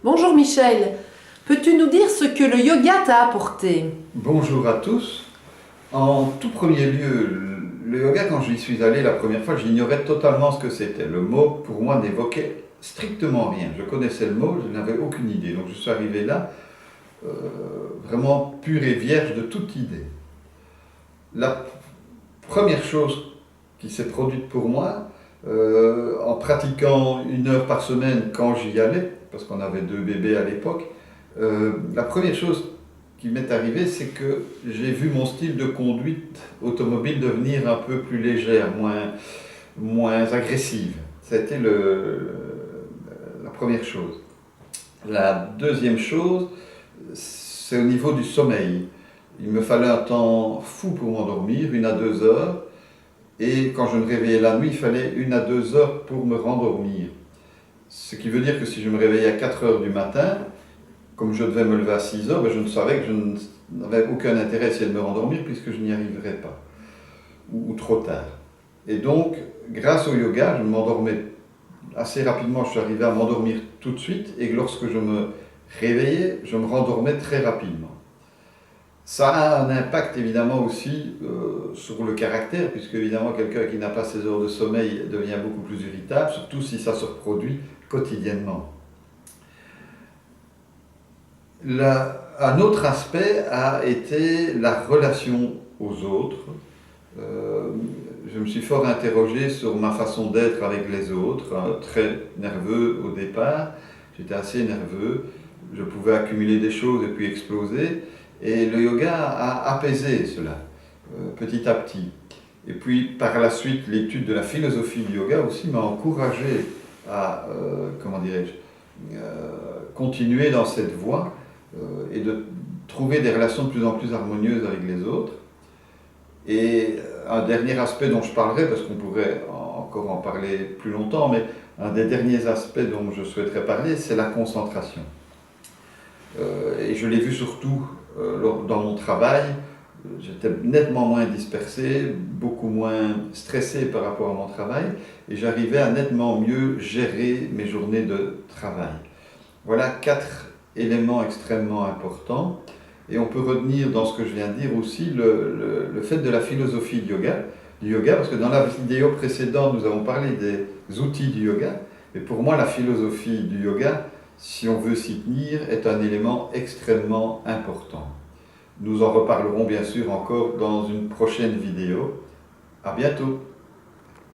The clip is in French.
Bonjour Michel, peux-tu nous dire ce que le yoga t'a apporté? Bonjour à tous. En tout premier lieu, le yoga, quand j'y suis allé la première fois, j'ignorais totalement ce que c'était. Le mot, pour moi, n'évoquait strictement rien. Je connaissais le mot, je n'avais aucune idée. Donc je suis arrivé là, euh, vraiment pur et vierge de toute idée. La première chose qui s'est produite pour moi, en pratiquant 1 heure par semaine quand j'y allais, parce qu'on avait 2 bébés à l'époque, la première chose qui m'est arrivée, c'est que j'ai vu mon style de conduite automobile devenir un peu plus légère, moins agressive. Ça a été la première chose. La deuxième chose, c'est au niveau du sommeil. Il me fallait un temps fou pour m'endormir, 1 à 2 heures. Et quand je me réveillais la nuit, il fallait 1 à 2 heures pour me rendormir. Ce qui veut dire que si je me réveillais à 4 heures du matin, comme je devais me lever à 6 heures, ben je ne savais que je n'avais aucun intérêt à essayer de me rendormir puisque je n'y arriverais pas, ou trop tard. Et donc, grâce au yoga, je m'endormais assez rapidement, je suis arrivé à m'endormir tout de suite, et lorsque je me réveillais, je me rendormais très rapidement. Ça a un impact évidemment aussi sur le caractère, puisque évidemment quelqu'un qui n'a pas ses heures de sommeil devient beaucoup plus irritable, surtout si ça se reproduit quotidiennement. Un autre aspect a été la relation aux autres. Je me suis fort interrogé sur ma façon d'être avec les autres, très nerveux au départ, j'étais assez nerveux, je pouvais accumuler des choses et puis exploser, et le yoga a apaisé cela, petit à petit. Et puis par la suite, l'étude de la philosophie du yoga aussi m'a encouragé à, comment dirais-je, continuer dans cette voie et de trouver des relations de plus en plus harmonieuses avec les autres. Et un dernier aspect dont je parlerai, parce qu'on pourrait encore en parler plus longtemps, mais un des derniers aspects dont je souhaiterais parler, c'est la concentration. Et je l'ai vu surtout dans mon travail. J'étais nettement moins dispersé, beaucoup moins stressé par rapport à mon travail, et j'arrivais à nettement mieux gérer mes journées de travail. Voilà 4 éléments extrêmement importants. Et on peut retenir dans ce que je viens de dire aussi le fait de la philosophie du yoga, parce que dans la vidéo précédente, nous avons parlé des outils du yoga, mais pour moi, la philosophie du yoga, si on veut s'y tenir, est un élément extrêmement important. Nous en reparlerons bien sûr encore dans une prochaine vidéo. À bientôt!